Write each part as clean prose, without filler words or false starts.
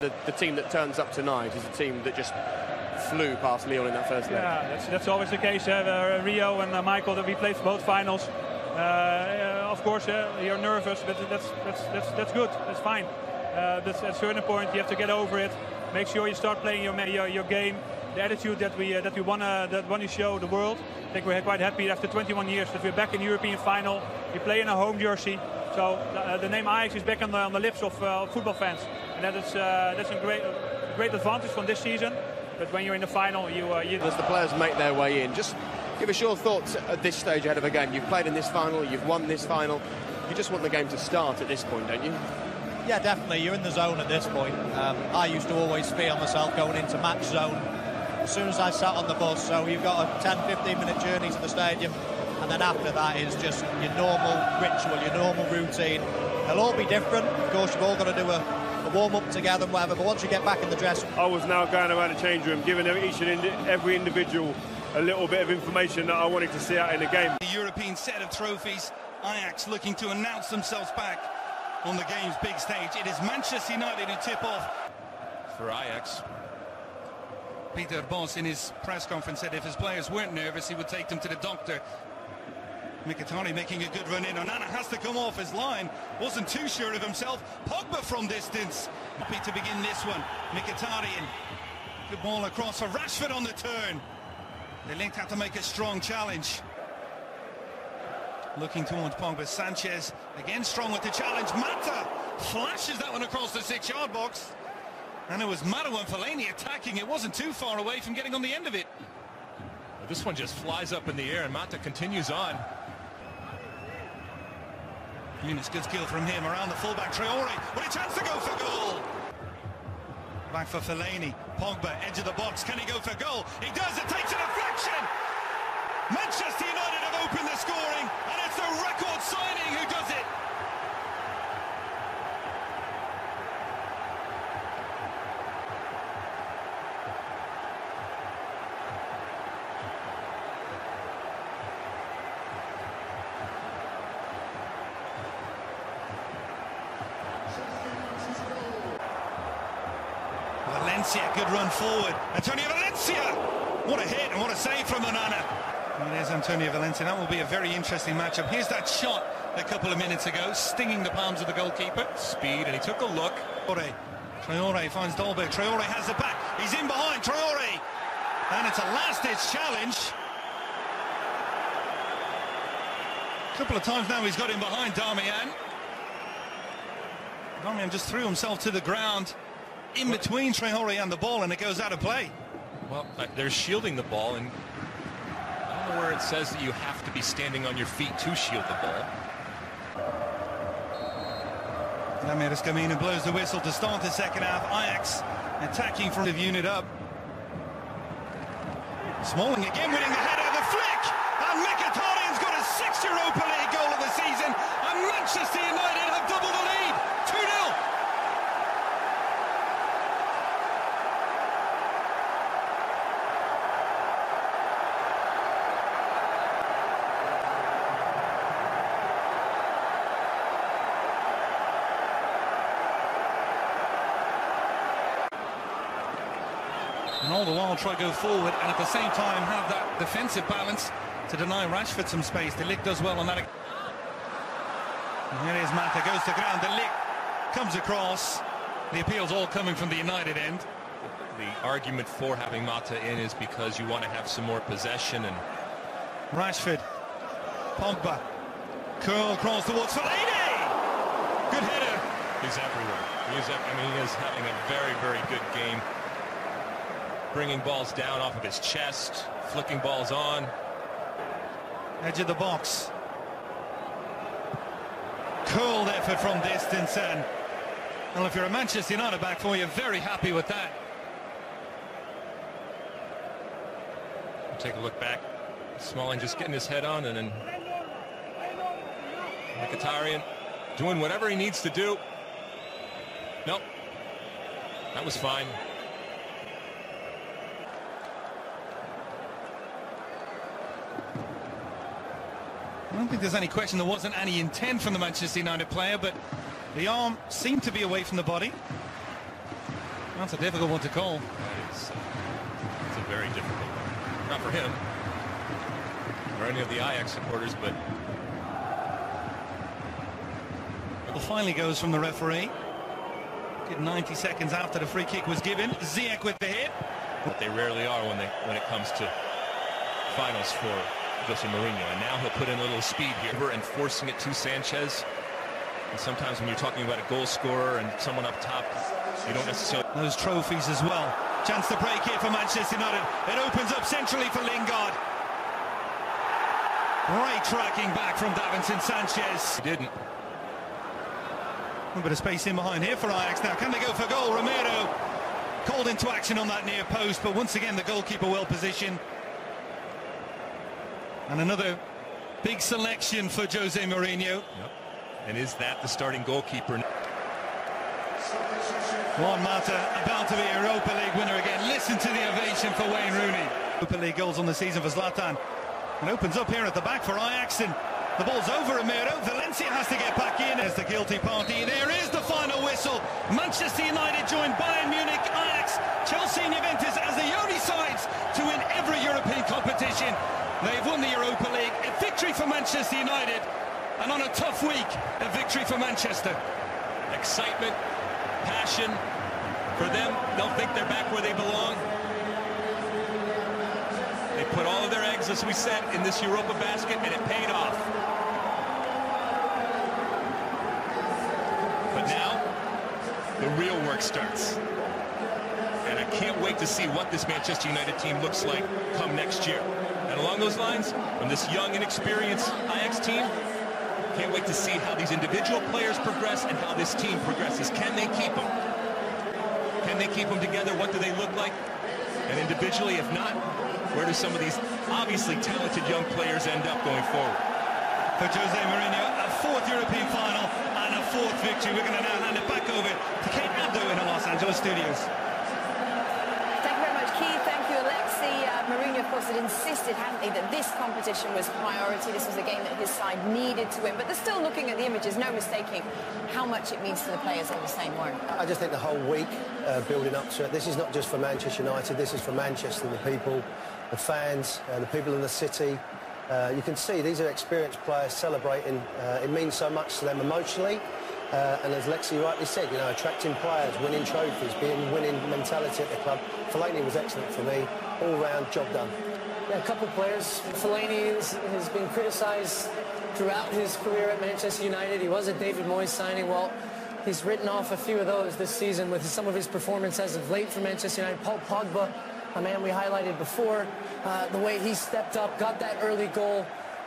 The team that turns up tonight is a team that just flew past Lyon in that first leg. Yeah, that's always the case. Rio and Michael, that we played for both finals. Of course, you're nervous, but that's good. That's fine. At a certain point, you have to get over it. Make sure you start playing your game. The attitude that we want to show the world. I think we're quite happy after 21 years that we're back in the European final. We play in a home jersey, so the name Ajax is back on the lips of football fans, and that's a great advantage from this season. But when you're in the final, as the players make their way in, just give us your thoughts at this stage ahead of a game. You've played in this final, you've won this final. You just want the game to start at this point, don't you? Yeah, definitely. You're in the zone at this point. I used to always feel myself going into match zone as soon as I sat on the bus. So you've got a 10-15 minute journey to the stadium, and then after that is just your normal ritual, your normal routine. They'll all be different. Of course, you've all got to do a warm-up together and whatever, but once you get back in the dress... I was now going around the change room, giving each and every individual a little bit of information that I wanted to see out in the game. The European set of trophies, Ajax looking to announce themselves back on the game's big stage. It is Manchester United who tip off. For Ajax, Peter Bos in his press conference said if his players weren't nervous, he would take them to the doctor. Mkhitaryan making a good run in. Onana has to come off his line. Wasn't too sure of himself. Pogba from distance. Happy to begin this one. Mkhitaryan. Good ball across for Rashford on the turn. The Link had to make a strong challenge. Looking towards Pogba. Sanchez again strong with the challenge. Mata flashes that one across the 6-yard box. And it was Mata and Fellaini attacking. It wasn't too far away from getting on the end of it. this one just flies up in the air and Mata continues on. Yunus, good skill from him around the fullback. Traore with a chance to go for goal. Back for Fellaini. Pogba, edge of the box. Can he go for goal? He does. It takes a deflection. Manchester United have opened the scoring, and it's a record signing who does it. Valencia, good run forward. Antonio Valencia! What a hit and what a save from Onana. And there's Antonio Valencia. That will be a very interesting matchup. Here's that shot a couple of minutes ago, stinging the palms of the goalkeeper. Speed, and he took a look. Traore finds Dolberg. Traore has the back. He's in behind. Traore! And it's a last-ditch challenge. A couple of times now he's got him behind Darmian. Darmian just threw himself to the ground in between Traore and the ball, and it goes out of play. Well, they're shielding the ball, and I don't know where it says that you have to be standing on your feet to shield the ball. Ramirez Camino blows the whistle to start the second half. Ajax attacking from the unit up. Smalling again, winning the header, the flick, and Mkhitaryan's got his 6th Europa League goal of the season, and Manchester United have doubled the lead, 2-0. And all the while try to go forward and at the same time have that defensive balance to deny Rashford some space. De Ligt does well on that. And here is Mata, goes to ground. De Ligt comes across. The appeals all coming from the United end. The argument for having Mata in is because you want to have some more possession. And Rashford, Pogba, curl across towards Fellaini. Good header. He's everywhere. He is having a very, very good game. Bringing balls down off of his chest, flicking balls on. Edge of the box. Cold effort from distance, and well, if you're a Manchester United back four, you're very happy with that. Take a look back. Smalling just getting his head on, and then Mkhitaryan doing whatever he needs to do. Nope. That was fine. I don't think there's any question there wasn't any intent from the Manchester United player, but the arm seemed to be away from the body. That's a difficult one to call. That is. It's a very difficult one. Not for him or any of the Ajax supporters, but It finally goes from the referee. Good 90 seconds after the free kick was given. Ziyech with the hit. But they rarely are when it comes to finals for Jose Mourinho. And now he'll put in a little speed here and forcing it to Sanchez. And sometimes when you're talking about a goal scorer and someone up top, you don't necessarily... Those trophies as well. Chance to break here for Manchester United. It opens up centrally for Lingard. Great tracking back from Davinson Sanchez. He didn't. A little bit of space in behind here for Ajax now. Can they go for goal? Romero called into action on that near post, but once again the goalkeeper well positioned. And another big selection for Jose Mourinho. Yep. And is that the starting goalkeeper? Juan Mata about to be a Europa League winner again. Listen to the ovation for Wayne Rooney. Europa League goals on the season for Zlatan. It opens up here at the back for Ajax, and the ball's over Romero. Valencia has to get back in as the guilty party. There is the final whistle. Manchester United joined Bayern Munich, Ajax, Chelsea and Juventus as the only sides to win every European competition. They've won the Europa League. A victory for Manchester United, and on a tough week, a victory for Manchester. Excitement, passion for them. They'll think they're back where they belong. They put all of their eggs, as we said, in this Europa basket, and it paid off. But now, the real work starts. And I can't wait to see what this Manchester United team looks like come next year. And along those lines, from this young, inexperienced Ajax team, can't wait to see how these individual players progress and how this team progresses. Can they keep them? Can they keep them together? What do they look like? And individually, if not, where do some of these obviously talented young players end up going forward? For Jose Mourinho, a fourth European final and a fourth victory. We're going to now hand it back over to Kate Abdo in the Los Angeles studios. Thank you very much, Keith. Thank you, Alexi. Mourinho, of course, had insisted, hadn't he, that this competition was priority. This was a game that his side needed to win. But they're still looking at the images, no mistaking how much it means to the players. They were saying, Warren. I just think the whole week building up to it, this is not just for Manchester United, this is for Manchester, the people, the fans, the people in the city. You can see these are experienced players celebrating. It means so much to them emotionally. And as Lexi rightly said, you know, attracting players, winning trophies, being winning mentality at the club. Fellaini was excellent for me. All-round job done. Yeah, a couple of players. Fellaini has been criticised throughout his career at Manchester United. He was a David Moyes signing. Well, he's written off a few of those this season with some of his performance as of late for Manchester United. Paul Pogba, a man we highlighted before, the way he stepped up, got that early goal.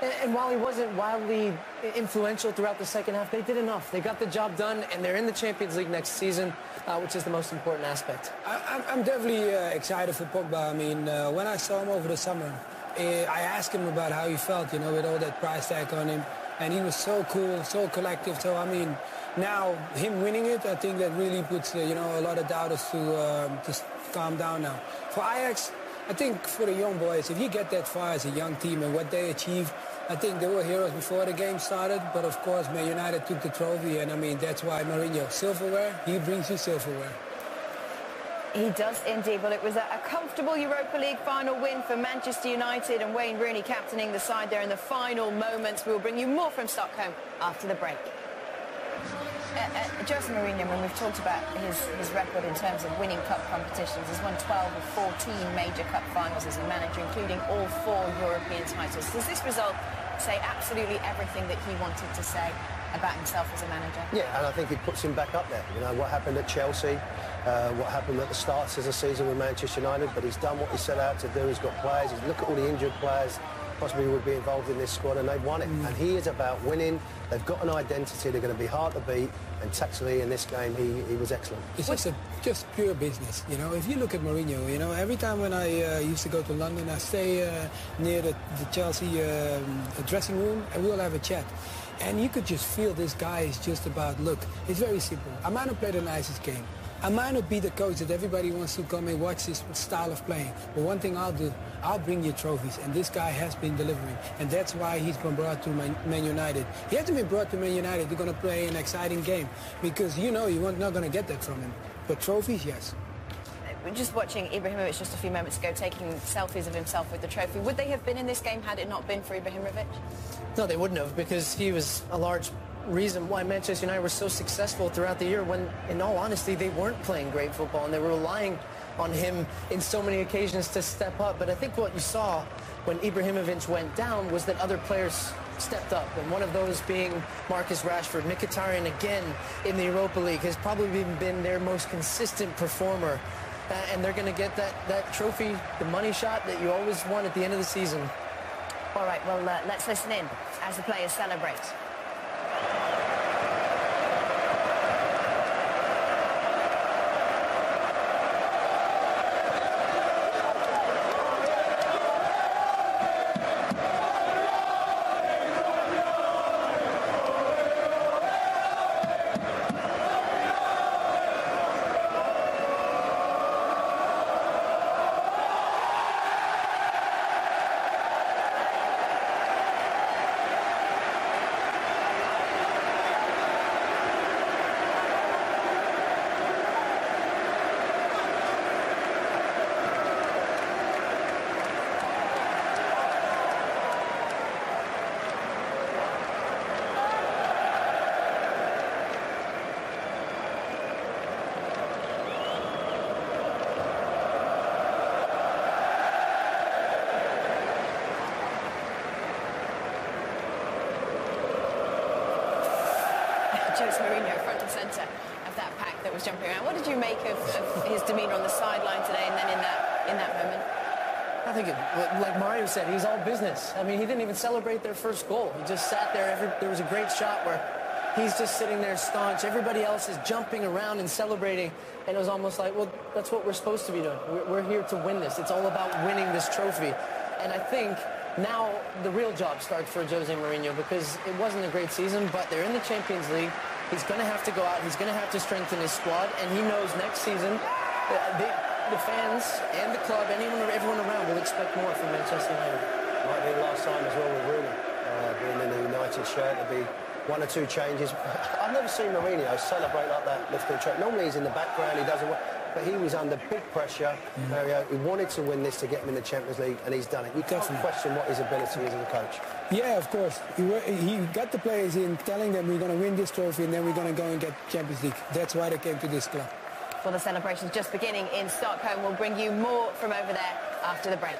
And while he wasn't wildly influential throughout the second half, they did enough. They got the job done, and they're in the Champions League next season, which is the most important aspect. I'm definitely excited for Pogba. I mean, when I saw him over the summer, I asked him about how he felt, you know, with all that price tag on him. And he was so cool, so collective. So, I mean, now him winning it, I think that really puts, you know, a lot of doubters to calm down now. For Ajax, I think for the young boys, if you get that far as a young team and what they achieved, I think they were heroes before the game started. But of course, Man United took the trophy, and I mean, that's why Mourinho, silverware, he brings you silverware. He does indeed. Well, it was a comfortable Europa League final win for Manchester United, and Wayne Rooney captaining the side there in the final moments. We'll bring you more from Stockholm after the break. Jose Mourinho, when we've talked about his record in terms of winning cup competitions, he's won 12 of 14 major cup finals as a manager, including all 4 European titles. Does this result say absolutely everything that he wanted to say about himself as a manager? Yeah, and I think it puts him back up there. You know, what happened at Chelsea, what happened at the start of the season with Manchester United, but he's done what he set out to do. He's got players. Look at all the injured players possibly would be involved in this squad, and they've won it. And he is about winning. They've got an identity. They're going to be hard to beat. And tactically in this game, he was excellent. It's just pure business, you know. If you look at Mourinho, you know, every time when I used to go to London, I stay near the Chelsea dressing room, and we'll have a chat. And you could just feel this guy is just about, look, it's very simple. I might not play the nicest game. I might not be the coach that everybody wants to come and watch this style of playing. But one thing I'll do, I'll bring you trophies. And this guy has been delivering. And that's why he's been brought to Man United. He hasn't been brought to Man United. They're going to play an exciting game. Because you know you're not going to get that from him. But trophies, yes. We're just watching Ibrahimovic just a few moments ago taking selfies of himself with the trophy. Would they have been in this game had it not been for Ibrahimovic? No, they wouldn't have, because he was a large reason why Manchester United were so successful throughout the year when, in all honesty, they weren't playing great football and they were relying on him in so many occasions to step up. But I think what you saw when Ibrahimovic went down was that other players stepped up, and one of those being Marcus Rashford. Mkhitaryan, again, in the Europa League, has probably been their most consistent performer. And they're going to get that trophy, the money shot that you always want at the end of the season. All right, well, let's listen in as the players celebrate. Jose Mourinho front and centre of that pack that was jumping around. What did you make of his demeanour on the sideline today and then in that moment? I think, like Mario said, he's all business. I mean, he didn't even celebrate their first goal. He just sat there. There was a great shot where he's just sitting there staunch. Everybody else is jumping around and celebrating. And it was almost like, well, that's what we're supposed to be doing. We're here to win this. It's all about winning this trophy. And I think now the real job starts for Jose Mourinho, because it wasn't a great season, but they're in the Champions League. He's going to have to go out. He's going to have to strengthen his squad. And he knows next season the fans and the club, everyone around will expect more from Manchester United. Might be the last time as well with Rooney being in the United shirt. There'll be one or two changes. I've never seen Mourinho celebrate like that lifting the trophy. Normally he's in the background, he doesn't work. But he was under big pressure, Mario. He wanted to win this to get him in the Champions League, and he's done it. You can't question what his ability is as a coach. Yeah, of course. He got the players in, telling them we're going to win this trophy and then we're going to go and get Champions League. That's why they came to this club. Well, the celebration's just beginning in Stockholm. We'll bring you more from over there after the break.